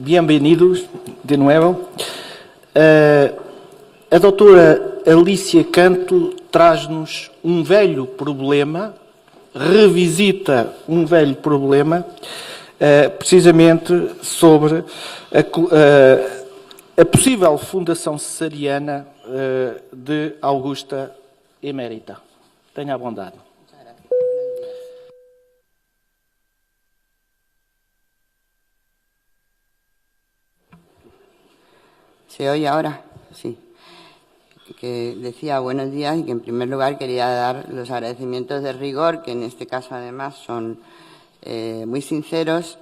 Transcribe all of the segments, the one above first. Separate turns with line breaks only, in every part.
Bienvenidos de nuevo. A doutora Alicia Canto traz-nos um velho problema, revisita um velho problema, precisamente sobre a possível fundação cesariana de Augusta Emérita. Tenha a bondade.
¿Se oye ahora? Sí. Que decía buenos días y que en primer lugar quería dar los agradecimientos de rigor, que en este caso además son muy sinceros,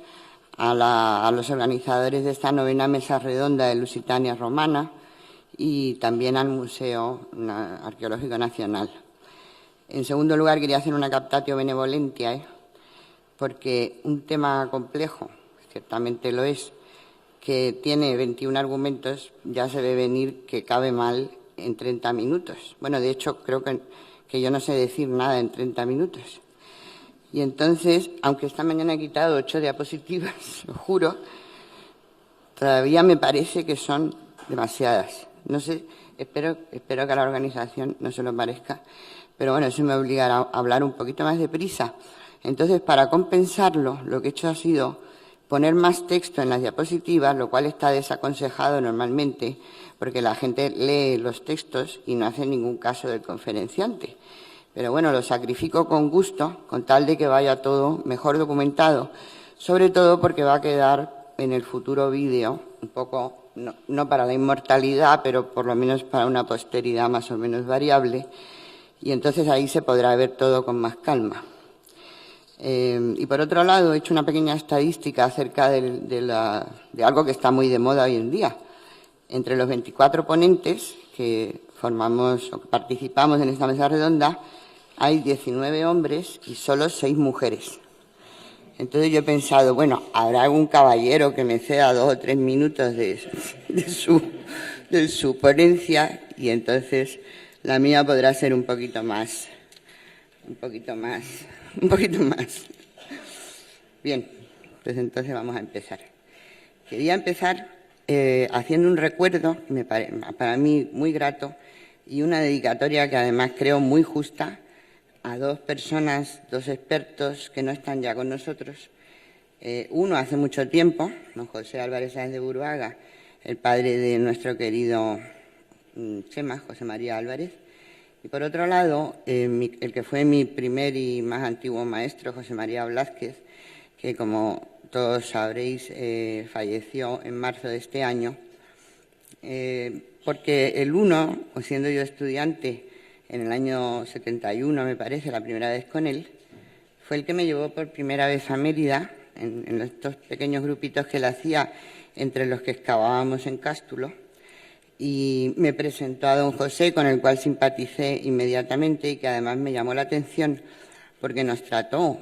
a los organizadores de esta 9ª Mesa Redonda de Lusitania Romana y también al Museo Arqueológico Nacional. En segundo lugar, quería hacer una captatio benevolentia, porque un tema complejo, ciertamente lo es, que tiene 21 argumentos, ya se ve venir que cabe mal en 30 minutos. Bueno, de hecho, creo que yo no sé decir nada en 30 minutos. Y entonces, aunque esta mañana he quitado 8 diapositivas, lo juro, todavía me parece que son demasiadas. No sé, espero que a la organización no se lo parezca, pero bueno, eso me obligará a hablar un poquito más deprisa. Entonces, para compensarlo, lo que he hecho ha sido poner más texto en las diapositivas, lo cual está desaconsejado normalmente, porque la gente lee los textos y no hace ningún caso del conferenciante. Pero bueno, lo sacrifico con gusto, con tal de que vaya todo mejor documentado, sobre todo porque va a quedar en el futuro vídeo, un poco, no para la inmortalidad, pero por lo menos para una posteridad más o menos variable, y entonces ahí se podrá ver todo con más calma. Y por otro lado, he hecho una pequeña estadística acerca de algo que está muy de moda hoy en día. Entre los 24 ponentes que formamos o que participamos en esta mesa redonda, hay 19 hombres y solo 6 mujeres. Entonces yo he pensado, bueno, habrá algún caballero que me ceda 2 o 3 minutos de su ponencia, y entonces la mía podrá ser un poquito más. Bien, pues entonces vamos a empezar. Quería empezar haciendo un recuerdo, para mí muy grato, y una dedicatoria que además creo muy justa a 2 personas, 2 expertos que no están ya con nosotros. Uno hace mucho tiempo, don José Álvarez Sáenz de Buruaga, el padre de nuestro querido Chema, José María Álvarez. Y por otro lado, el que fue mi primer y más antiguo maestro, José María Blázquez, que como todos sabréis falleció en marzo de este año, porque el uno, siendo yo estudiante en el año 71, me parece, la primera vez con él, fue el que me llevó por primera vez a Mérida, en estos pequeños grupitos que él hacía, entre los que excavábamos en Cástulo, y me presentó a don José, con el cual simpaticé inmediatamente y que además me llamó la atención porque nos trató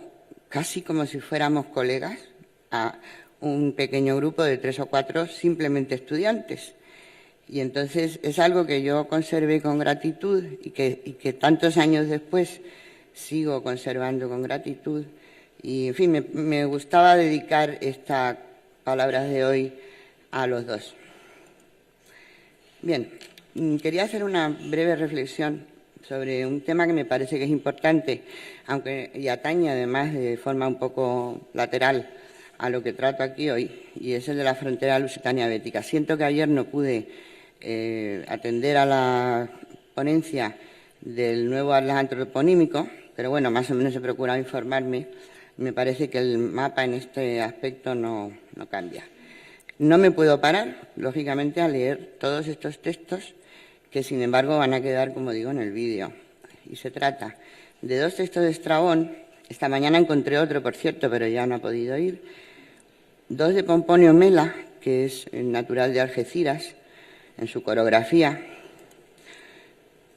casi como si fuéramos colegas a un pequeño grupo de 3 o 4 simplemente estudiantes. Y entonces es algo que yo conservé con gratitud y que tantos años después sigo conservando con gratitud. Y, en fin, me gustaba dedicar estas palabras de hoy a los 2. Bien, quería hacer una breve reflexión sobre un tema que me parece que es importante, aunque y atañe además de forma un poco lateral a lo que trato aquí hoy, y es el de la frontera lusitania-bética. Siento que ayer no pude atender a la ponencia del nuevo atlas antroponímico, pero bueno, más o menos he procurado informarme. Me parece que el mapa en este aspecto no cambia. No me puedo parar, lógicamente, a leer todos estos textos que, sin embargo, van a quedar, como digo, en el vídeo. Y se trata de 2 textos de Estrabón. Esta mañana encontré otro, por cierto, pero ya no ha podido ir. 2 de Pomponio Mela, que es el natural de Algeciras, en su coreografía.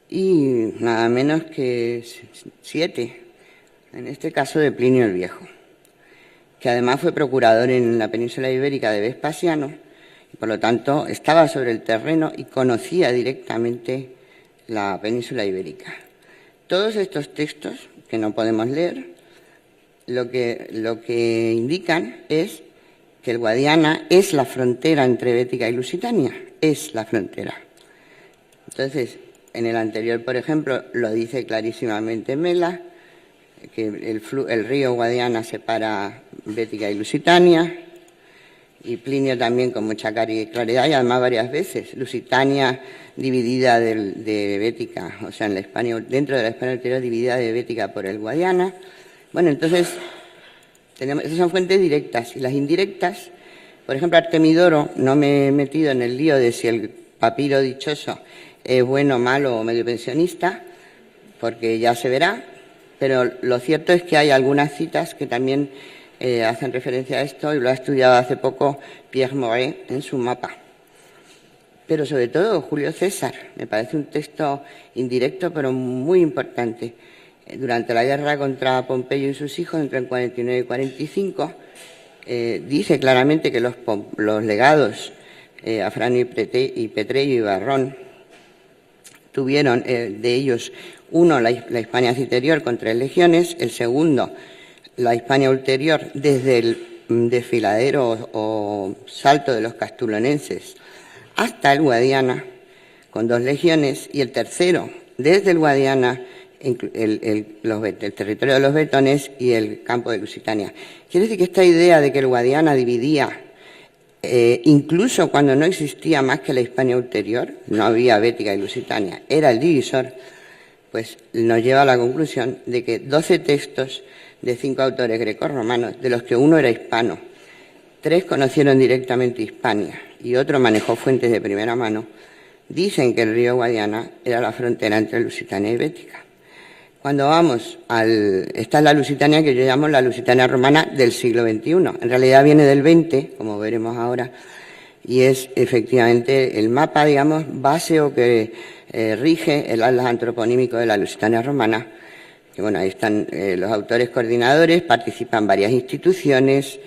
Y nada menos que 7, en este caso de Plinio el Viejo, que además fue procurador en la península ibérica de Vespasiano, y por lo tanto estaba sobre el terreno y conocía directamente la península ibérica. Todos estos textos, que no podemos leer, lo que indican es que el Guadiana es la frontera entre Bética y Lusitania, es la frontera. Entonces, en el anterior, por ejemplo, lo dice clarísimamente Mela, que el río Guadiana separa Bética y Lusitania, y Plinio también con mucha claridad, y además varias veces. Lusitania dividida de Bética, o sea, dentro de la Hispania ulterior dividida de Bética por el Guadiana. Bueno, entonces, esas son fuentes directas. Y las indirectas, por ejemplo, Artemidoro, no me he metido en el lío de si el papiro dichoso es bueno, malo o medio pensionista, porque ya se verá, pero lo cierto es que hay algunas citas que también hacen referencia a esto, y lo ha estudiado hace poco Pierre Moret en su mapa. Pero sobre todo Julio César, me parece un texto indirecto pero muy importante. Durante la guerra contra Pompeyo y sus hijos, entre el 49 y 45, dice claramente que los legados Afranio y Petreio y Barrón tuvieron de ellos uno la Hispania Citerior con 3 legiones, el segundo la Hispania Ulterior desde el desfiladero o salto de los castulonenses hasta el Guadiana con 2 legiones, y el tercero desde el Guadiana el territorio de los Betones y el campo de Lusitania. Quiere decir que esta idea de que el Guadiana dividía, incluso cuando no existía más que la Hispania Ulterior, no había Bética y Lusitania, era el divisor, pues nos lleva a la conclusión de que 12 textos de 5 autores grecorromanos, de los que uno era hispano, 3 conocieron directamente Hispania y otro manejó fuentes de primera mano, dicen que el río Guadiana era la frontera entre Lusitania y Bética. Cuando vamos esta es la Lusitania que yo llamo la Lusitania romana del siglo XXI. En realidad viene del XX, como veremos ahora, y es efectivamente el mapa, digamos, base o que rige el atlas antroponímico de la Lusitania romana. Que bueno, ahí están los autores coordinadores, participan varias instituciones,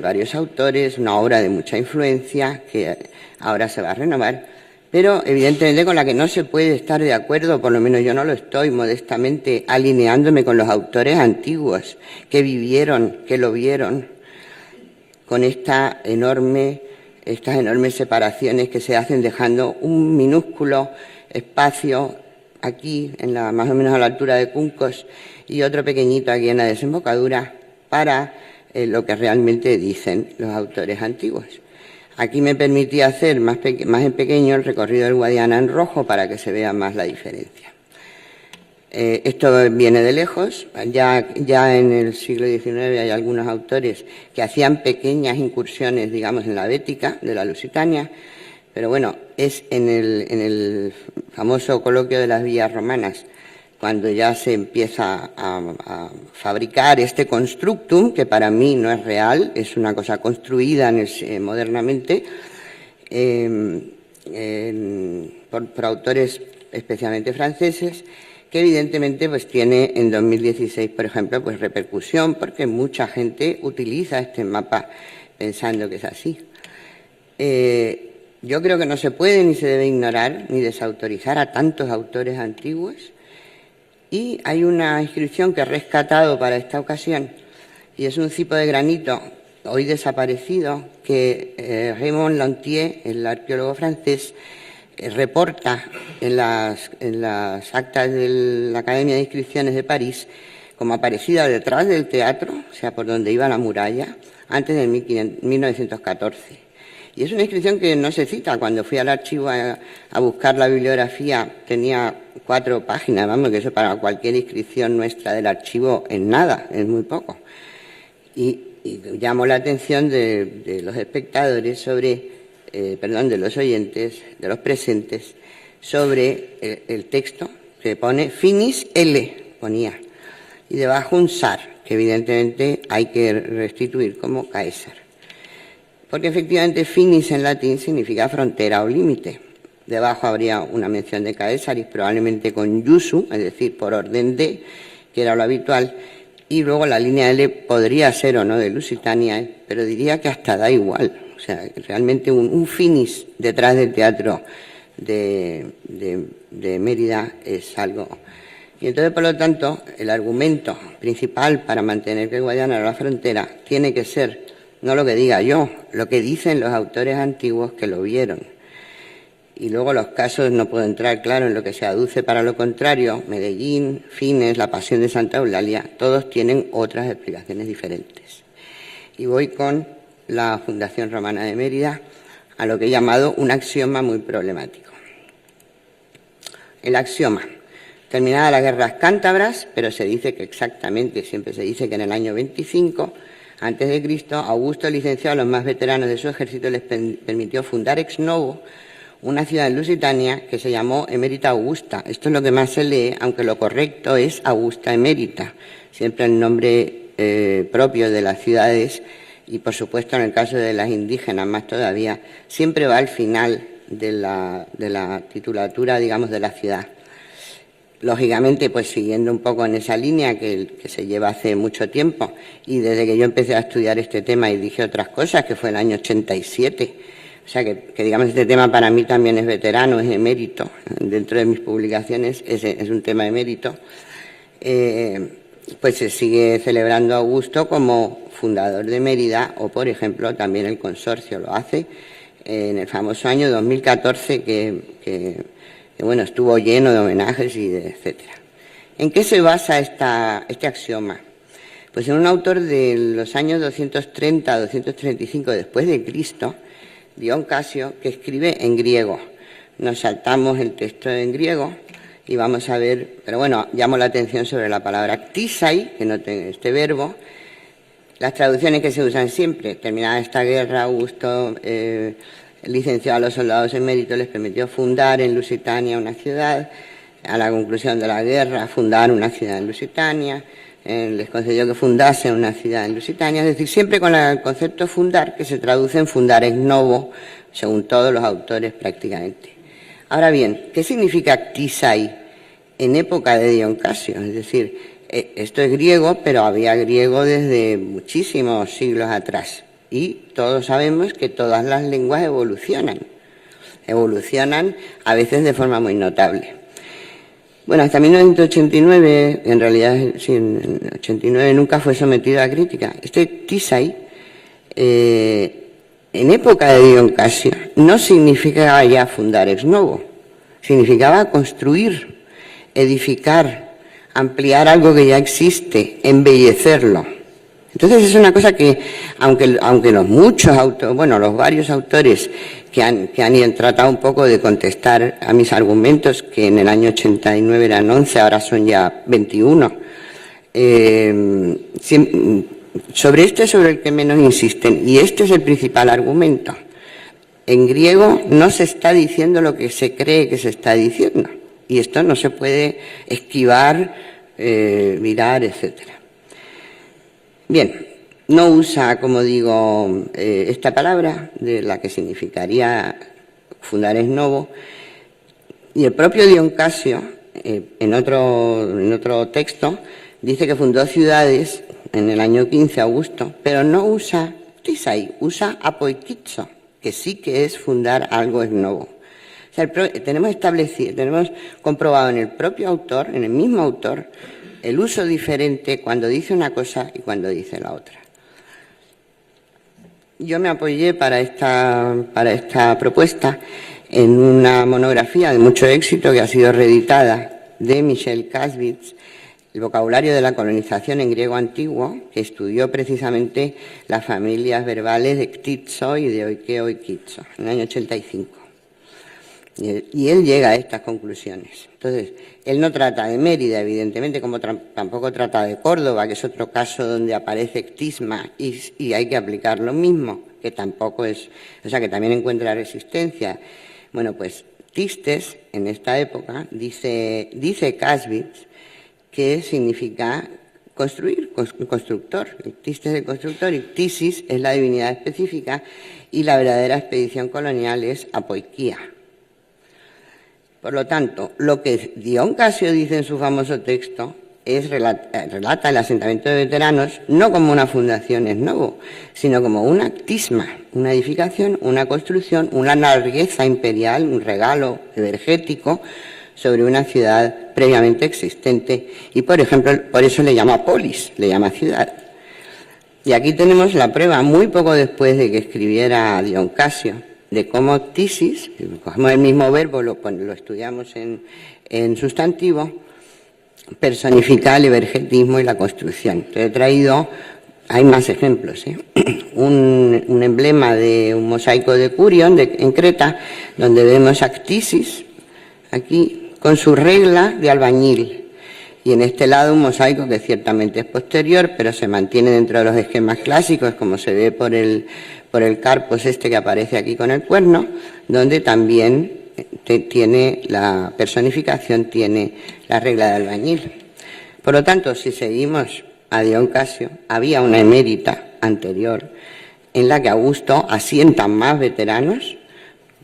varios autores, una obra de mucha influencia que ahora se va a renovar, pero evidentemente con la que no se puede estar de acuerdo, por lo menos yo no lo estoy, modestamente alineándome con los autores antiguos que vivieron, que lo vieron, con estas enormes separaciones que se hacen dejando un minúsculo espacio aquí, más o menos a la altura de Cuncos, y otro pequeñito aquí en la desembocadura para lo que realmente dicen los autores antiguos. Aquí me permití hacer más en pequeño el recorrido del Guadiana en rojo para que se vea más la diferencia. Esto viene de lejos, ya en el siglo XIX hay algunos autores que hacían pequeñas incursiones, digamos, en la Bética de la Lusitania, pero bueno, es en el famoso coloquio de las vías romanas, cuando ya se empieza a fabricar este constructum, que para mí no es real, es una cosa construida modernamente por autores especialmente franceses, que evidentemente pues tiene en 2016, por ejemplo, pues repercusión, porque mucha gente utiliza este mapa pensando que es así. Yo creo que no se puede ni se debe ignorar ni desautorizar a tantos autores antiguos, y hay una inscripción que he rescatado para esta ocasión, y es un cipo de granito hoy desaparecido que Raymond Lantier, el arqueólogo francés, reporta en las actas de la Academia de Inscripciones de París como aparecida detrás del teatro, o sea, por donde iba la muralla, antes de 1914. Y es una inscripción que no se cita. Cuando fui al archivo a buscar la bibliografía tenía 4 páginas, vamos, que eso para cualquier inscripción nuestra del archivo es nada, es muy poco. Y llamó la atención de los espectadores de los oyentes, de los presentes, sobre el texto que pone Finis L, ponía, y debajo un SAR, que evidentemente hay que restituir como Caesar. Porque efectivamente finis en latín significa frontera o límite. Debajo habría una mención de Caesaris, probablemente con iusu, es decir, por orden de, que era lo habitual, y luego la línea L podría ser o no de Lusitania, pero diría que hasta da igual. O sea, realmente un finis detrás del teatro de Mérida es algo. Y entonces, por lo tanto, el argumento principal para mantener que el Guadiana era la frontera tiene que ser no lo que diga yo, lo que dicen los autores antiguos que lo vieron. Y luego los casos, no puedo entrar claro en lo que se aduce para lo contrario, Medellín, Fines, la Pasión de Santa Eulalia, todos tienen otras explicaciones diferentes. Y voy con la Fundación Romana de Mérida a lo que he llamado un axioma muy problemático. El axioma: terminadas las guerras cántabras, pero se dice que exactamente, siempre se dice que en el año 25 a.C., Augusto, licenciado a los más veteranos de su ejército, les permitió fundar ex novo una ciudad en Lusitania que se llamó Emérita Augusta. Esto es lo que más se lee, aunque lo correcto es Augusta Emérita, siempre el nombre propio de las ciudades, y por supuesto en el caso de las indígenas más todavía, siempre va al final de la titulatura, digamos, de la ciudad. Lógicamente, pues siguiendo un poco en esa línea que se lleva hace mucho tiempo, y desde que yo empecé a estudiar este tema y dije otras cosas, que fue el año 87, o sea que digamos, este tema para mí también es veterano, es emérito, dentro de mis publicaciones es un tema emérito, pues se sigue celebrando a Augusto como fundador de Mérida, o por ejemplo también el consorcio lo hace en el famoso año 2014 que bueno, estuvo lleno de homenajes y de etcétera. ¿En qué se basa este axioma? Pues en un autor de los años 230-235 después de Cristo, Dion Casio, que escribe en griego. Nos saltamos el texto en griego y vamos a ver, pero bueno, llamo la atención sobre la palabra ktisai, que no tiene este verbo. Las traducciones que se usan siempre: terminada esta guerra, Augusto, licenciado a los soldados en mérito, les permitió fundar en Lusitania una ciudad. A la conclusión de la guerra, fundar una ciudad en Lusitania. Les concedió que fundasen una ciudad en Lusitania, es decir, siempre con el concepto fundar, que se traduce en fundar ex novo, según todos los autores prácticamente. Ahora bien, ¿qué significa ktisai en época de Dion Casio? Es decir, esto es griego, pero había griego desde muchísimos siglos atrás. Y todos sabemos que todas las lenguas evolucionan a veces de forma muy notable. Bueno, hasta 1989, en realidad, sí, en 89 nunca fue sometido a crítica. Este ktisai, en época de Dion Casio, no significaba ya fundar ex novo, significaba construir, edificar, ampliar algo que ya existe, embellecerlo. Entonces es una cosa que, aunque los varios autores que han tratado un poco de contestar a mis argumentos, que en el año 89 eran 11, ahora son ya 21, sobre este es sobre el que menos insisten, y este es el principal argumento. En griego no se está diciendo lo que se cree que se está diciendo, y esto no se puede esquivar, mirar, etcétera. Bien, no usa, como digo, esta palabra, de la que significaría fundar ex novo, y el propio Dion Casio, en otro texto, dice que fundó ciudades en el año 15 Augusto, pero no usa ktisai, usa apoikitzo, que sí que es fundar algo ex novo. O sea, tenemos comprobado en el propio autor, en el mismo autor, el uso diferente cuando dice una cosa y cuando dice la otra. Yo me apoyé para esta propuesta en una monografía de mucho éxito que ha sido reeditada de Michel Kasvitz, el vocabulario de la colonización en griego antiguo, que estudió precisamente las familias verbales de ktitzo y de oikeo y kitzo, en el año 85. Y él llega a estas conclusiones. Entonces, él no trata de Mérida, evidentemente, como tampoco trata de Córdoba, que es otro caso donde aparece ctisma y hay que aplicar lo mismo, que tampoco es, o sea, que también encuentra resistencia. Bueno, pues Tistes, en esta época, dice Kasvitz, que significa construir, constructor. Tistes es el constructor y Tisis es la divinidad específica y la verdadera expedición colonial es apoikia. Por lo tanto, lo que Dion Casio dice en su famoso texto relata el asentamiento de veteranos no como una fundación ex novo, sino como una ctisma, una edificación, una construcción, una largueza imperial, un regalo energético sobre una ciudad previamente existente y, por ejemplo, por eso le llama polis, le llama ciudad. Y aquí tenemos la prueba, muy poco después de que escribiera Dion Casio, de cómo Tisis, cogemos el mismo verbo, lo estudiamos en sustantivo, personifica el evergetismo y la construcción. Entonces he traído, hay más ejemplos, un emblema de un mosaico de Curion en Creta, donde vemos a Tisis, aquí, con su regla de albañil. Y en este lado un mosaico que ciertamente es posterior, pero se mantiene dentro de los esquemas clásicos, como se ve por el carpos que aparece aquí con el cuerno, donde también tiene la personificación, tiene la regla de albañil. Por lo tanto, si seguimos a Dion Casio, había una emérita anterior en la que Augusto asienta más veteranos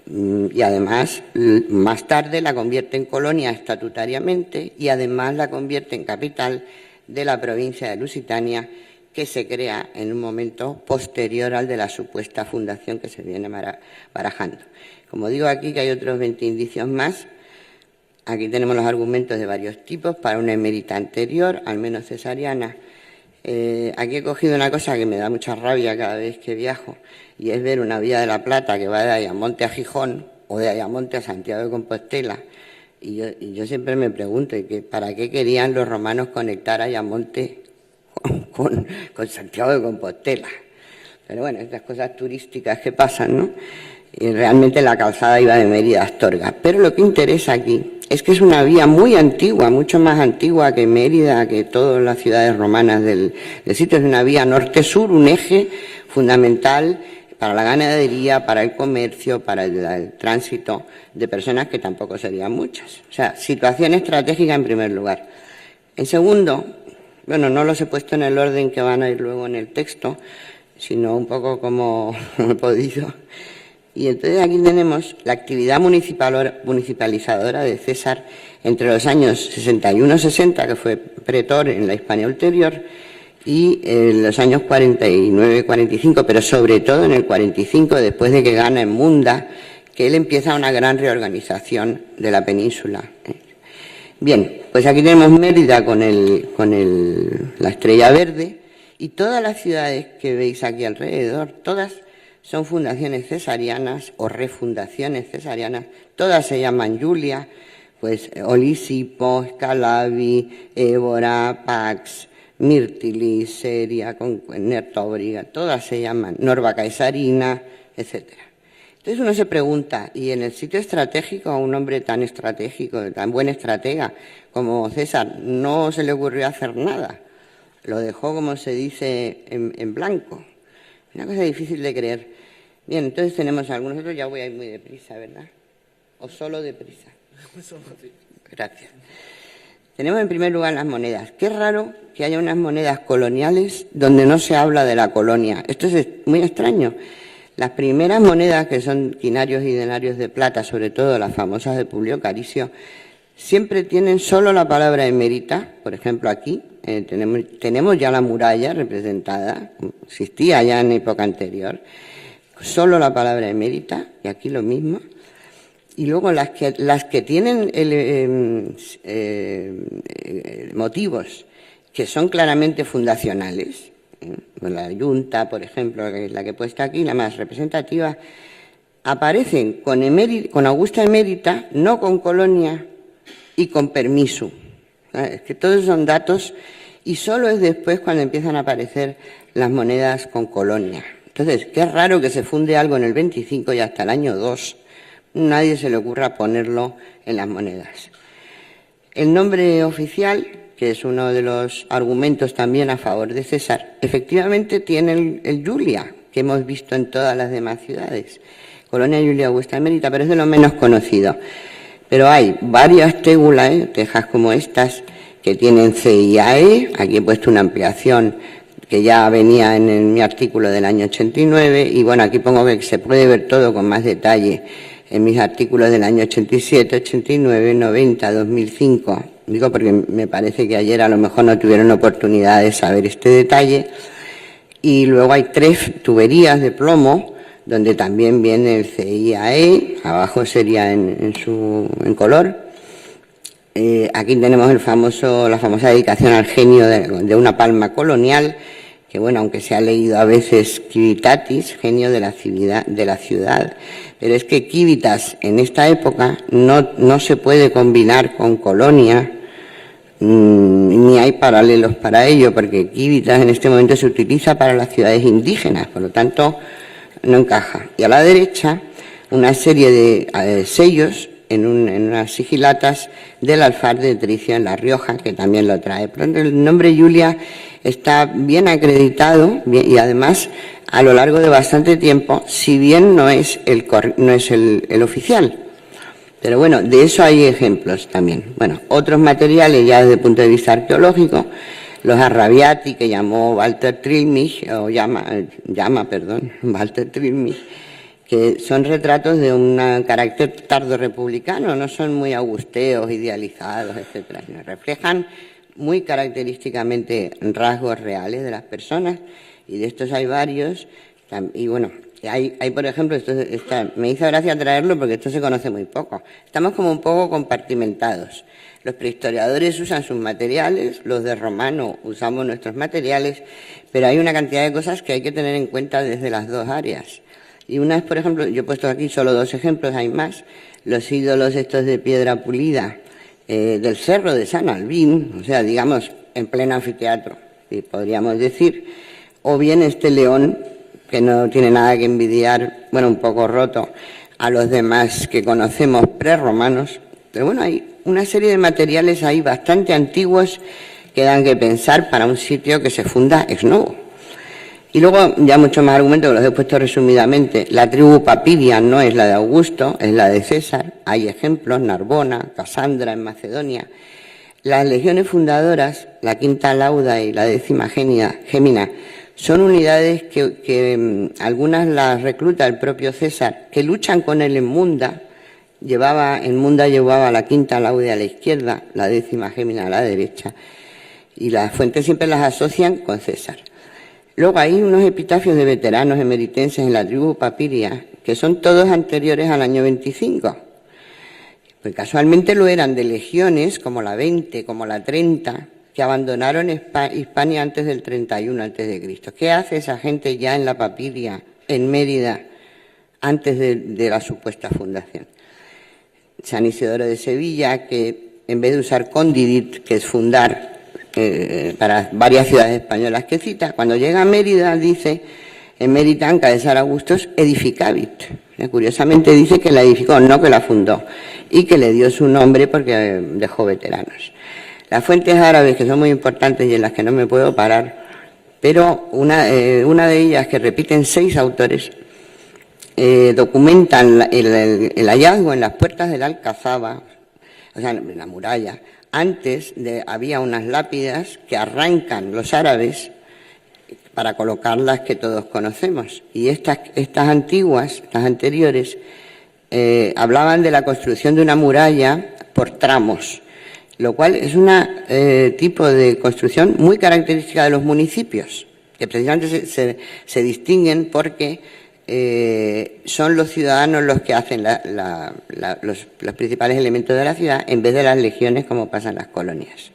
y además más tarde la convierte en colonia estatutariamente y además la convierte en capital de la provincia de Lusitania, que se crea en un momento posterior al de la supuesta fundación que se viene barajando. Como digo aquí que hay otros 20 indicios más, aquí tenemos los argumentos de varios tipos para una emérita anterior, al menos cesariana. Aquí he cogido una cosa que me da mucha rabia cada vez que viajo, y es ver una vía de la Plata que va de Ayamonte a Gijón o de Ayamonte a Santiago de Compostela. Y yo siempre me pregunto, ¿para qué querían los romanos conectar Ayamonte con Santiago de Compostela? Pero bueno, estas cosas turísticas que pasan, ¿no? Y realmente la calzada iba de Mérida a Astorga. Pero lo que interesa aquí es que es una vía muy antigua, mucho más antigua que Mérida, que todas las ciudades romanas del sitio. Es una vía norte-sur, un eje fundamental para la ganadería, para el comercio, para el tránsito de personas, que tampoco serían muchas. O sea, situación estratégica en primer lugar. En segundo, bueno, no los he puesto en el orden que van a ir luego en el texto, sino un poco como he podido. Y entonces aquí tenemos la actividad municipalizadora de César entre los años 61-60, que fue pretor en la Hispania Ulterior, y los años 49-45, pero sobre todo en el 45, después de que gana en Munda, que él empieza una gran reorganización de la península. Bien, pues aquí tenemos Mérida con la estrella verde, y todas las ciudades que veis aquí alrededor, todas son fundaciones cesarianas o refundaciones cesarianas, todas se llaman Julia, pues Olisipo, Scalavi, Évora, Pax, Mirtili, Seria, Nertóbriga, todas se llaman Norva Caesarina, etc. Entonces uno se pregunta, ¿y en el sitio estratégico a un hombre tan estratégico, tan buen estratega como César, no se le ocurrió hacer nada? Lo dejó, como se dice, en blanco. Una cosa difícil de creer. Bien, entonces tenemos algunos otros, ya voy a ir muy deprisa, ¿verdad? ¿O solo deprisa? Gracias. Tenemos en primer lugar las monedas. Qué raro que haya unas monedas coloniales donde no se habla de la colonia. Esto es muy extraño. Las primeras monedas, que son quinarios y denarios de plata, sobre todo las famosas de Publio Caricio, siempre tienen solo la palabra emérita. Por ejemplo, aquí tenemos ya la muralla representada, existía ya en época anterior, solo la palabra emérita, y aquí lo mismo. Y luego las que tienen motivos que son claramente fundacionales, la Junta, por ejemplo, que es la que he puesto aquí, la más representativa, aparecen con Augusta emérita, no con colonia y con permiso. Es que todos son datos, y solo es después cuando empiezan a aparecer las monedas con colonia. Entonces, qué raro que se funde algo en el 25 y hasta el año 2 nadie se le ocurra ponerlo en las monedas. El nombre oficial, que es uno de los argumentos también a favor de César, efectivamente tiene el Julia, que hemos visto en todas las demás ciudades. Colonia Julia Augusta Emérita, pero es de lo menos conocido. Pero hay varias tégulas, tejas como estas, que tienen CIAE. Aquí he puesto una ampliación que ya venía en mi artículo del año 89, y bueno, aquí pongo que se puede ver todo con más detalle en mis artículos del año 87, 89, 90, 2005. Digo porque me parece que ayer a lo mejor no tuvieron oportunidad de saber este detalle. Y luego hay 3 tuberías de plomo, donde también viene el CIAE, abajo sería en color. Aquí tenemos la famosa dedicación al genio de una palma colonial, que bueno, aunque se ha leído a veces Civitatis, genio de la ciudad, pero es que Civitas en esta época no se puede combinar con Colonia, ni hay paralelos para ello, porque Civitas en este momento se utiliza para las ciudades indígenas, por lo tanto no encaja. Y a la derecha una serie de sellos en unas sigilatas del alfar de Tricio en La Rioja, que también lo trae. Pero el nombre Julia está bien acreditado y además a lo largo de bastante tiempo, si bien no es el oficial. Pero bueno, de eso hay ejemplos también. Bueno, otros materiales ya desde el punto de vista arqueológico, los arrabiati que llamó Walter Trilmich, Walter Trilmich, que son retratos de un carácter tardo republicano, no son muy augusteos, idealizados, etcétera. Reflejan muy característicamente rasgos reales de las personas, y de estos hay varios. Y bueno, hay por ejemplo, me hizo gracia traerlo porque esto se conoce muy poco. Estamos como un poco compartimentados. Los prehistoriadores usan sus materiales, los de Romano usamos nuestros materiales, pero hay una cantidad de cosas que hay que tener en cuenta desde las dos áreas. Y una es, por ejemplo, yo he puesto aquí solo dos ejemplos, hay más, los ídolos estos de piedra pulida del Cerro de San Albín, o sea, digamos, en pleno anfiteatro, podríamos decir, o bien este león, que no tiene nada que envidiar, bueno, un poco roto, a los demás que conocemos prerromanos, pero bueno, hay una serie de materiales ahí bastante antiguos que dan que pensar para un sitio que se funda ex novo. Y luego, ya muchos más argumentos que los he puesto resumidamente. La tribu Papiria no es la de Augusto, es la de César. Hay ejemplos, Narbona, Casandra en Macedonia. Las legiones fundadoras, la Quinta Lauda y la 10ª Gémina, son unidades que algunas las recluta el propio César, que luchan con él en Munda. En Munda llevaba la Quinta Lauda a la izquierda, la 10ª Gémina a la derecha. Y las fuentes siempre las asocian con César. Luego hay unos epitafios de veteranos emeritenses en la tribu Papiria, que son todos anteriores al año 25. Pues casualmente lo eran de legiones como la 20, como la 30, que abandonaron Hispania antes del 31 a.C. ¿Qué hace esa gente ya en la Papiria, en Mérida, antes de la supuesta fundación? San Isidoro de Sevilla, que en vez de usar condidit, que es fundar, para varias ciudades españolas que cita, cuando llega a Mérida dice, en Meritan Caesar Augustus edificavit. Curiosamente dice que la edificó, no que la fundó, y que le dio su nombre porque dejó veteranos. Las fuentes árabes, que son muy importantes y en las que no me puedo parar, pero una de ellas, que repiten 6 autores, documentan el hallazgo en las puertas del Alcazaba, o sea, en la muralla. Antes había unas lápidas que arrancan los árabes para colocar las que todos conocemos. Y estas antiguas, estas anteriores, hablaban de la construcción de una muralla por tramos, lo cual es un tipo de construcción muy característica de los municipios, que precisamente se distinguen porque son los ciudadanos los que hacen los principales elementos de la ciudad en vez de las legiones, como pasa en las colonias.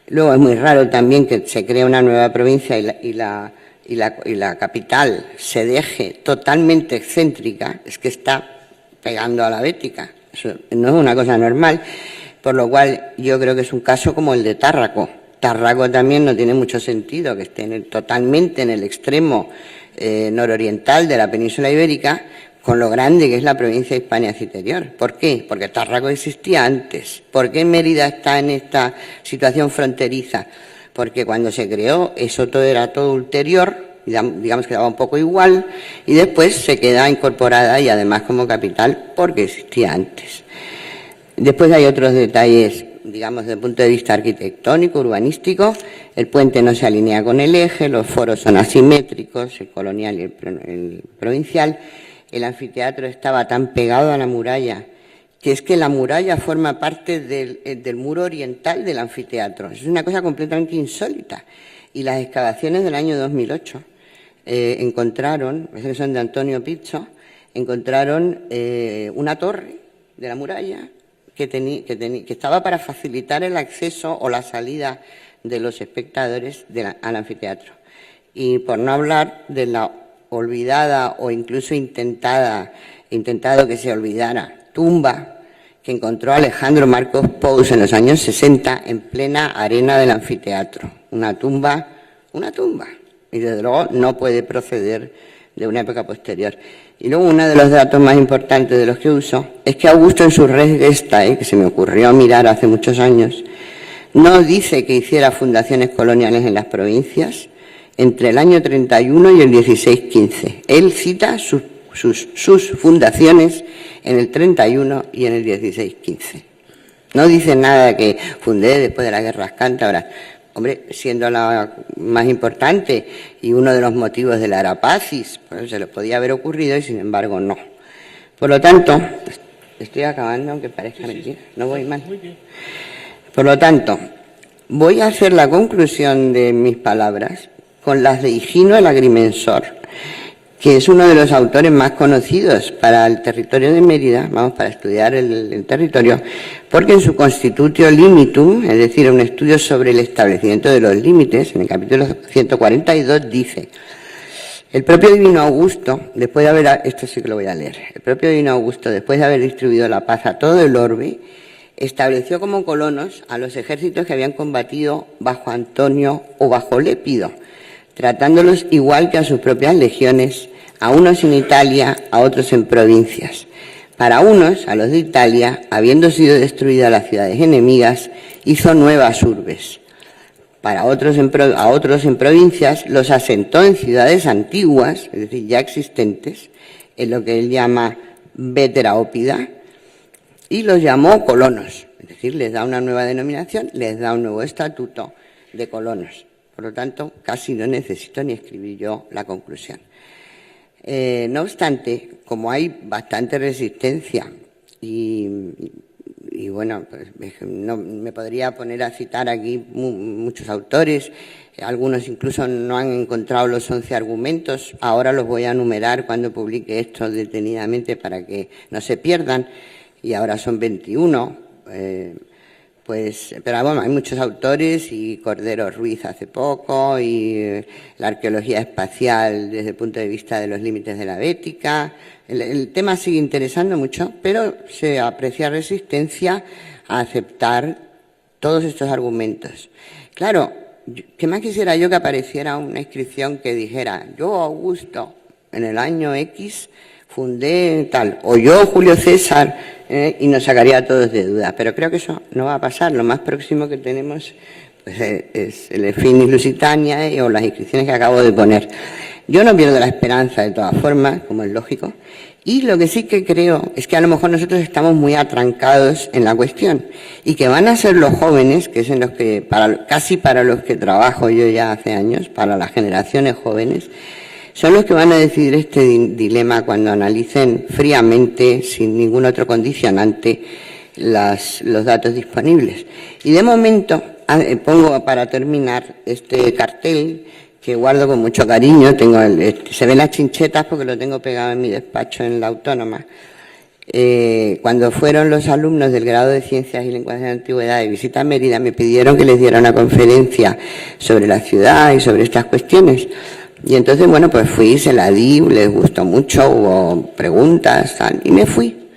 Luego es muy raro también que se cree una nueva provincia y la capital se deje totalmente excéntrica, es que está pegando a la Bética. Eso no es una cosa normal, por lo cual yo creo que es un caso como el de Tárraco. Tárraco también no tiene mucho sentido que esté totalmente en el extremo nororiental de la península ibérica, con lo grande que es la provincia de Hispania Citerior. ¿Por qué? Porque Tárraco existía antes. ¿Por qué Mérida está en esta situación fronteriza? Porque cuando se creó eso era todo ulterior, digamos que daba un poco igual, y después se queda incorporada y además como capital porque existía antes. Después hay otros detalles, digamos, desde el punto de vista arquitectónico, urbanístico. El puente no se alinea con el eje, los foros son asimétricos, el colonial y el provincial. El anfiteatro estaba tan pegado a la muralla que es que la muralla forma parte del muro oriental del anfiteatro. Es una cosa completamente insólita. Y las excavaciones del año 2008 encontraron, parece que son de Antonio Pizzo, encontraron una torre de la muralla que estaba para facilitar el acceso o la salida de los espectadores al anfiteatro. Y por no hablar de la olvidada o incluso intentado que se olvidara tumba que encontró Alejandro Marcos Pous en los años 60 en plena arena del anfiteatro. Una tumba, y desde luego no puede proceder de una época posterior. Y luego uno de los datos más importantes de los que uso es que Augusto en su Res Gestae, que se me ocurrió mirar hace muchos años, no dice que hiciera fundaciones coloniales en las provincias entre el año 31 y el 1615. Él cita sus fundaciones en el 31 y en el 1615. No dice nada de que fundé después de las guerras cántabras. Hombre, siendo la más importante y uno de los motivos de la Arapacis, pues se les podía haber ocurrido y sin embargo no. Por lo tanto, estoy acabando, aunque parezca mentira, no voy mal. Por lo tanto, voy a hacer la conclusión de mis palabras con las de Higino el Agrimensor, que es uno de los autores más conocidos para el territorio de Mérida, para estudiar el territorio, porque en su Constitutio Limitum, es decir, un estudio sobre el establecimiento de los límites, en el capítulo 142 dice: el propio Divino Augusto, después de haber, esto sí que lo voy a leer, el propio Divino Augusto, después de haber distribuido la paz a todo el orbe, estableció como colonos a los ejércitos que habían combatido bajo Antonio o bajo Lépido, tratándolos igual que a sus propias legiones, a unos en Italia, a otros en provincias. Para unos, a los de Italia, habiendo sido destruidas las ciudades enemigas, hizo nuevas urbes. Para otros a otros en provincias, los asentó en ciudades antiguas, es decir, ya existentes, en lo que él llama vetera ópida, y los llamó colonos, es decir, les da una nueva denominación, les da un nuevo estatuto de colonos. Por lo tanto, casi no necesito ni escribir yo la conclusión. No obstante, como hay bastante resistencia y bueno, pues no me podría poner a citar aquí muchos autores, algunos incluso no han encontrado los 11 argumentos, ahora los voy a enumerar cuando publique esto detenidamente para que no se pierdan, y ahora son 21, pero bueno, hay muchos autores, y Cordero Ruiz hace poco, y la arqueología espacial desde el punto de vista de los límites de la bética. El tema sigue interesando mucho, pero se aprecia resistencia a aceptar todos estos argumentos. Claro, ¿qué más quisiera yo que apareciera una inscripción que dijera: yo, Augusto, en el año X, fundé tal, o yo, Julio César, y nos sacaría a todos de duda. Pero creo que eso no va a pasar. Lo más próximo que tenemos pues, es el Finis Lusitania o las inscripciones que acabo de poner. Yo no pierdo la esperanza de todas formas, como es lógico, y lo que sí que creo es que a lo mejor nosotros estamos muy atrancados en la cuestión y que van a ser los jóvenes, que es en los que casi para los que trabajo yo ya hace años, para las generaciones jóvenes, son los que van a decidir este dilema cuando analicen fríamente, sin ningún otro condicionante, los datos disponibles. Y de momento pongo para terminar este cartel que guardo con mucho cariño. Se ven las chinchetas porque lo tengo pegado en mi despacho en la Autónoma. Cuando fueron los alumnos del grado de Ciencias y Lenguajes de Antigüedad de visita a Mérida, me pidieron que les diera una conferencia sobre la ciudad y sobre estas cuestiones. Y entonces, bueno, pues fui, se la di, les gustó mucho, hubo preguntas, tal, y me fui.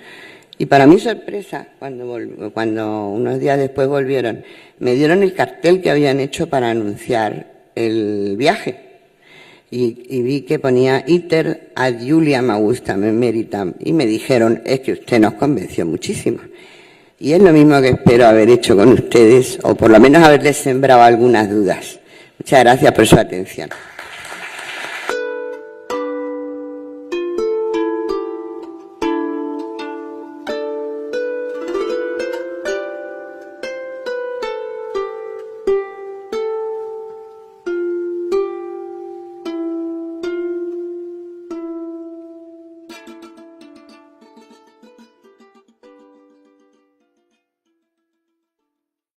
Y para mi sorpresa, cuando unos días después volvieron, me dieron el cartel que habían hecho para anunciar el viaje. Y vi que ponía Iter ad Juliam Augustam Emeritam. Y me dijeron: es que usted nos convenció muchísimo. Y es lo mismo que espero haber hecho con ustedes, o por lo menos haberles sembrado algunas dudas. Muchas gracias por su atención.